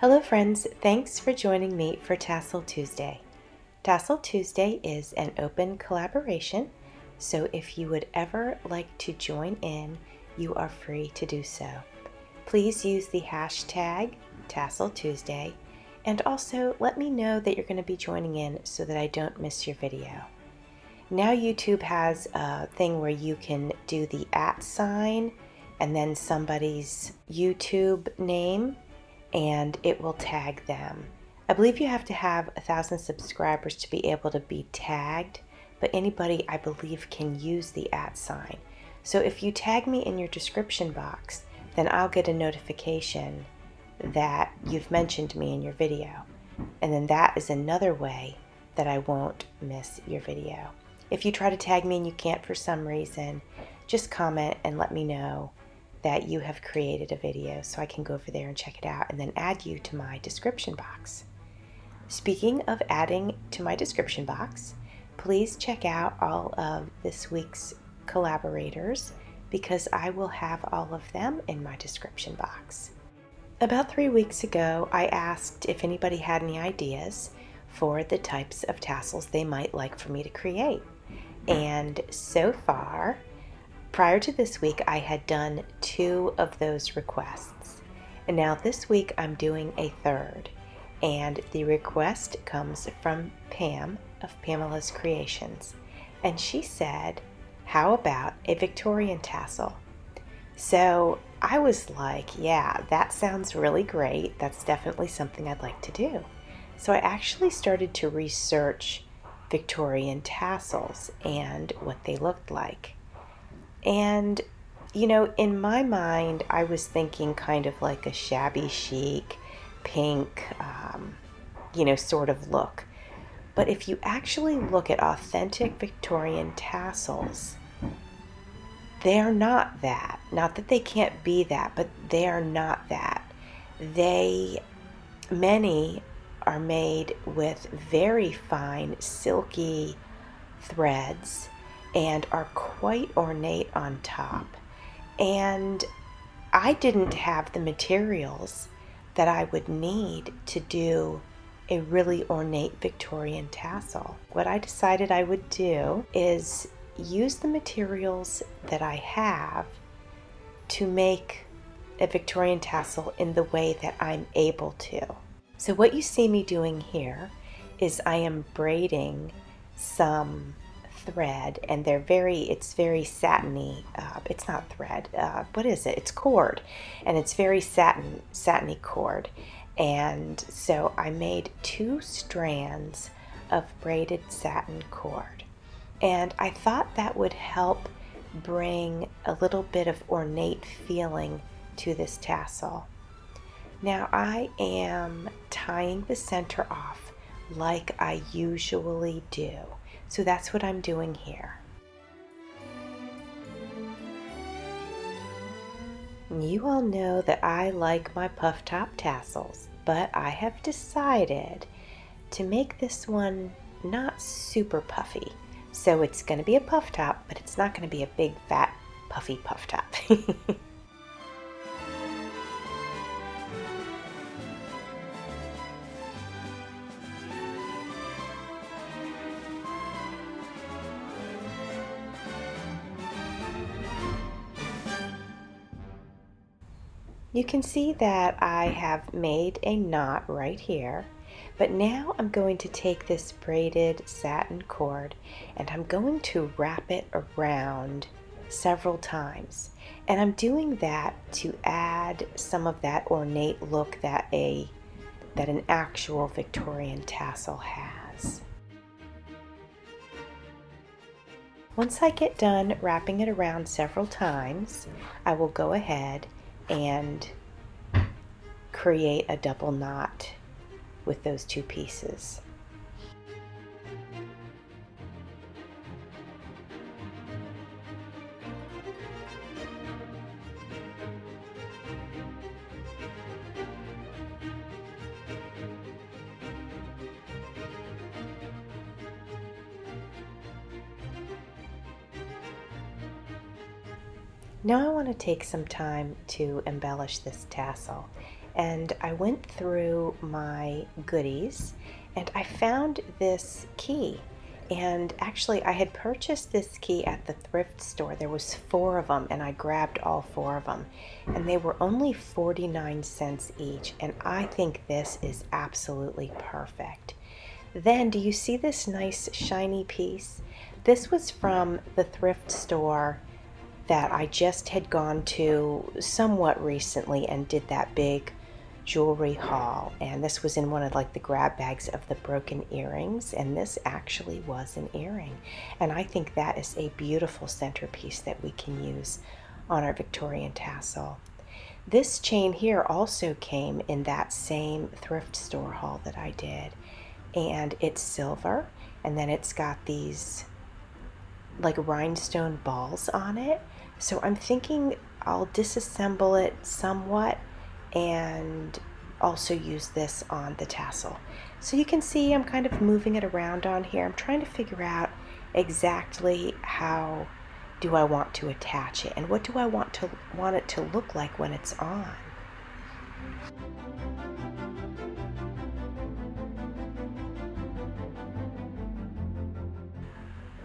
Hello friends, thanks for joining me for Tassel Tuesday. Tassel Tuesday is an open collaboration, so if you would ever like to join in, you are free to do so. Please use the hashtag Tassel Tuesday and also let me know that you're going to be joining in so that I don't miss your video. Now YouTube has a thing where you can do the @ sign and then somebody's YouTube name, and it will tag them. I believe you have to have 1,000 subscribers to be able to be tagged, but anybody I believe can use the @ sign. So if you tag me in your description box, then I'll get a notification that you've mentioned me in your video. And then that is another way that I won't miss your video. If you try to tag me and you can't for some reason, just comment and let me know that you have created a video so I can go over there and check it out and then add you to my description box. Speaking of adding to my description box, please check out all of this week's collaborators because I will have all of them in my description box. About 3 weeks ago, I asked if anybody had any ideas for the types of tassels they might like for me to create. And so far, prior to this week, I had done 2 of those requests. And now this week I'm doing a 3rd. And the request comes from Pam of Pamela's Creations. And she said, how about a Victorian tassel? So I was like, yeah, that sounds really great. That's definitely something I'd like to do. So I actually started to research Victorian tassels and what they looked like. And, you know, in my mind, I was thinking kind of like a shabby chic, pink, sort of look. But if you actually look at authentic Victorian tassels, they're not that. Not that they can't be that, but they are not that. Many are made with very fine, silky threads and are quite ornate on top. And I didn't have the materials that I would need to do a really ornate Victorian tassel. What I decided I would do is use the materials that I have to make a Victorian tassel in the way that I'm able to. So what you see me doing here is I am braiding some thread, and it's very satiny. It's not thread. What is it? It's cord, and it's very satiny cord. And so I made 2 strands of braided satin cord, and I thought that would help bring a little bit of ornate feeling to this tassel. Now I am tying the center off like I usually do. So that's what I'm doing here. You all know that I like my puff top tassels, but I have decided to make this one not super puffy. So it's going to be a puff top, but it's not going to be a big fat puffy puff top. You can see that I have made a knot right here, but now I'm going to take this braided satin cord and I'm going to wrap it around several times. And I'm doing that to add some of that ornate look that an actual Victorian tassel has. Once I get done wrapping it around several times, I will go ahead and create a double knot with those 2 pieces. Now I want to take some time to embellish this tassel, and I went through my goodies and I found this key. And actually, I had purchased this key at the thrift store. There was 4 of them, and I grabbed all 4 of them. And they were only 49 cents each, and I think this is absolutely perfect. Then, do you see this nice shiny piece? This was from the thrift store that I just had gone to somewhat recently and did that big jewelry haul, and this was in one of like the grab bags of the broken earrings, and this actually was an earring, and I think that is a beautiful centerpiece that we can use on our Victorian tassel. This chain here also came in that same thrift store haul that I did, and it's silver, and then it's got these like rhinestone balls on it. So I'm thinking I'll disassemble it somewhat and also use this on the tassel. So you can see I'm kind of moving it around on here. I'm trying to figure out exactly how do I want to attach it and what do I want it to look like when it's on.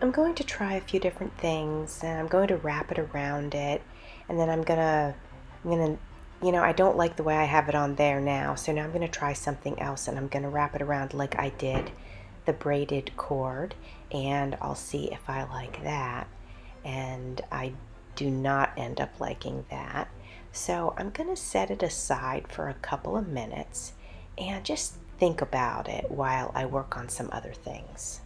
I'm going to try a few different things, and I'm going to wrap it around it, and then I'm gonna, I don't like the way I have it on there now, so now I'm gonna try something else, and I'm gonna wrap it around like I did the braided cord, and I'll see if I like that, and I do not end up liking that. So I'm gonna set it aside for a couple of minutes and just think about it while I work on some other things.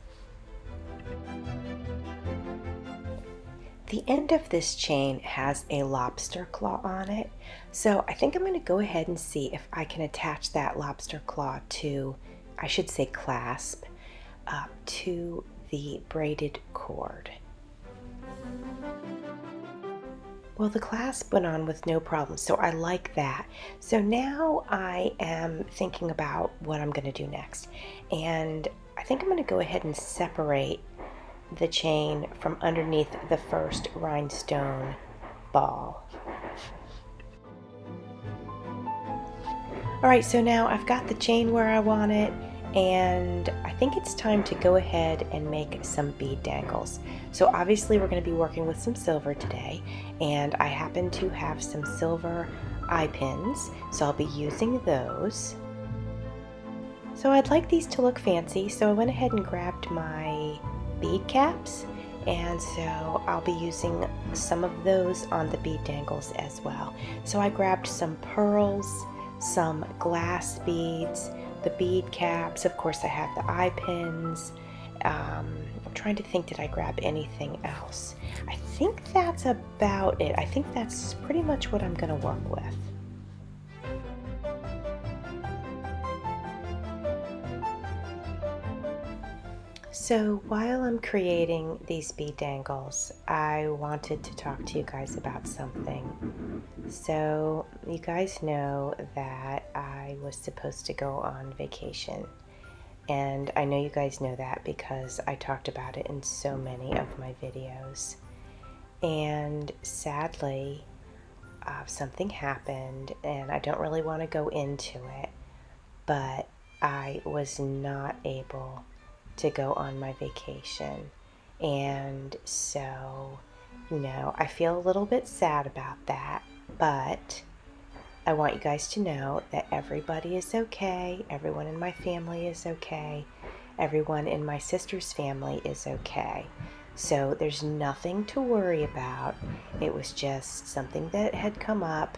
The end of this chain has a lobster claw on it, so I think I'm going to go ahead and see if I can attach that lobster claw to, I should say clasp, to the braided cord. Well, the clasp went on with no problem, so I like that. So now I am thinking about what I'm going to do next, and I think I'm going to go ahead and separate the chain from underneath the first rhinestone ball. Alright, so now I've got the chain where I want it, and I think it's time to go ahead and make some bead dangles. So obviously we're going to be working with some silver today, and I happen to have some silver eye pins, so I'll be using those. So I'd like these to look fancy, so I went ahead and grabbed my bead caps, and so I'll be using some of those on the bead dangles as well. So I grabbed some pearls, some glass beads, the bead caps, of course I have the eye pins. I'm trying to think, did I grab anything else? I think that's about it. I think that's pretty much what I'm going to work with. So while I'm creating these bead dangles, I wanted to talk to you guys about something. So you guys know that I was supposed to go on vacation, and I know you guys know that because I talked about it in so many of my videos. And sadly, something happened, and I don't really want to go into it, but I was not able to go on my vacation, and so I feel a little bit sad about that, but I want you guys to know that everybody is okay, everyone in my family is okay, everyone in my sister's family is okay, so there's nothing to worry about. It was just something that had come up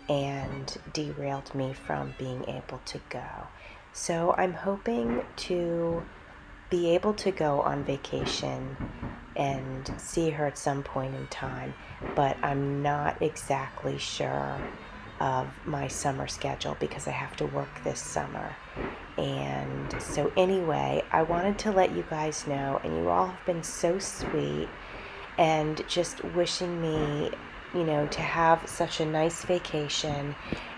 and derailed me from being able to go. So I'm hoping to be able to go on vacation and see her at some point in time, but I'm not exactly sure of my summer schedule because I have to work this summer. And so anyway, I wanted to let you guys know, and you all have been so sweet and just wishing me, to have such a nice vacation,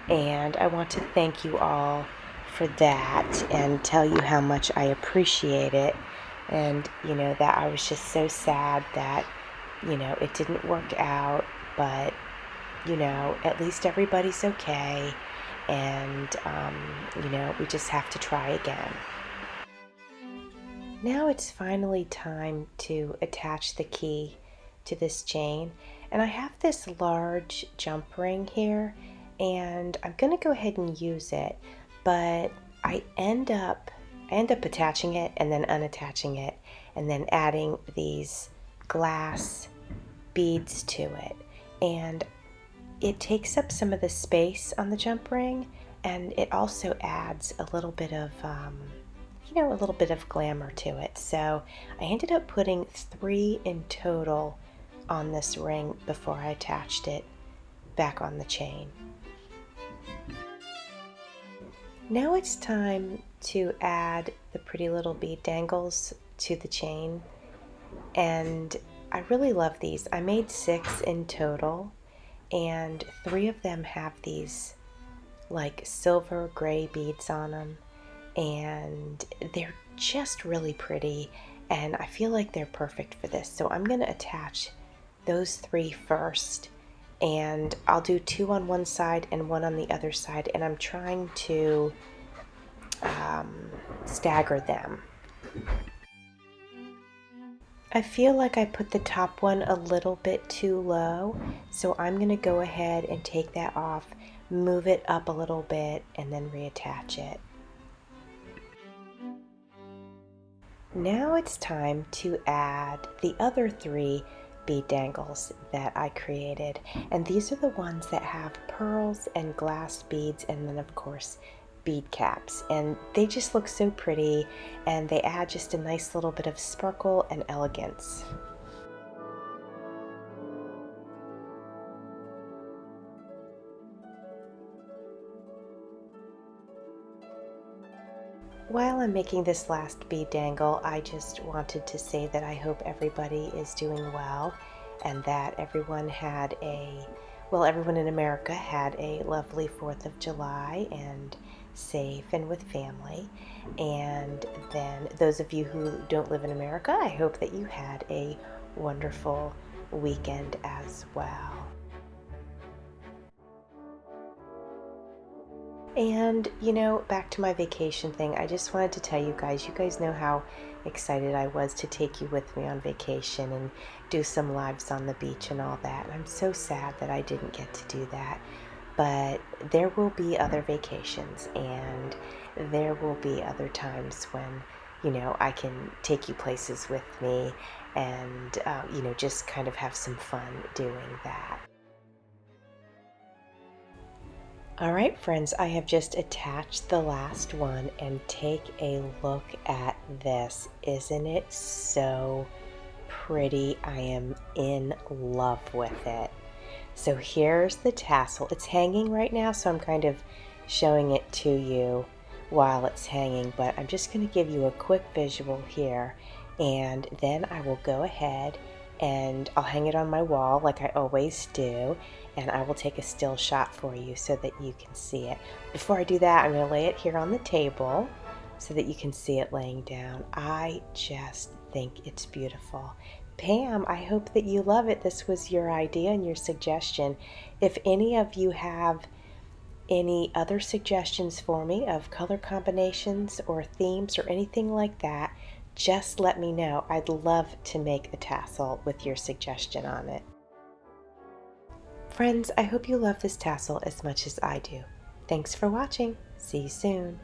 and I want to thank you all for that and tell you how much I appreciate it, and that I was just so sad that it didn't work out, but at least everybody's okay, and we just have to try again. Now it's finally time to attach the key to this chain, and I have this large jump ring here, and I'm going to go ahead and use it, but I end up attaching it and then unattaching it and then adding these glass beads to it, and it takes up some of the space on the jump ring, and it also adds a little bit of a little bit of glamour to it. So I ended up putting 3 in total on this ring before I attached it back on the chain. Now it's time to add the pretty little bead dangles to the chain, and I really love these. I made 6 in total, and 3 of them have these like silver gray beads on them, and they're just really pretty, and I feel like they're perfect for this. So I'm going to attach those 3 first, and I'll do 2 on one side and 1 on the other side, and I'm trying to stagger them. I feel like I put the top one a little bit too low, so I'm going to go ahead and take that off, move it up a little bit, and then reattach it. Now it's time to add the other 3 bead dangles that I created, and these are the ones that have pearls and glass beads, and then of course bead caps, and they just look so pretty, and they add just a nice little bit of sparkle and elegance. While I'm making this last bead dangle, I just wanted to say that I hope everybody is doing well, and that everyone in America had a lovely 4th of July and safe and with family. And then those of you who don't live in America, I hope that you had a wonderful weekend as well. And back to my vacation thing, I just wanted to tell you guys know how excited I was to take you with me on vacation and do some lives on the beach and all that. And I'm so sad that I didn't get to do that. But there will be other vacations, and there will be other times when, I can take you places with me and, just kind of have some fun doing that. All right, friends, I have just attached the last one, and take a look at this. Isn't it so pretty? I am in love with it. So here's the tassel. It's hanging right now, so I'm kind of showing it to you while it's hanging, but I'm just going to give you a quick visual here, and then I will go ahead and I'll hang it on my wall like I always do, and I will take a still shot for you so that you can see it. Before I do that, I'm going to lay it here on the table so that you can see it laying down. I just think it's beautiful. Pam, I hope that you love it. This was your idea and your suggestion. If any of you have any other suggestions for me of color combinations or themes or anything like that, just let me know. I'd love to make a tassel with your suggestion on it. Friends, I hope you love this tassel as much as I do. Thanks for watching. See you soon.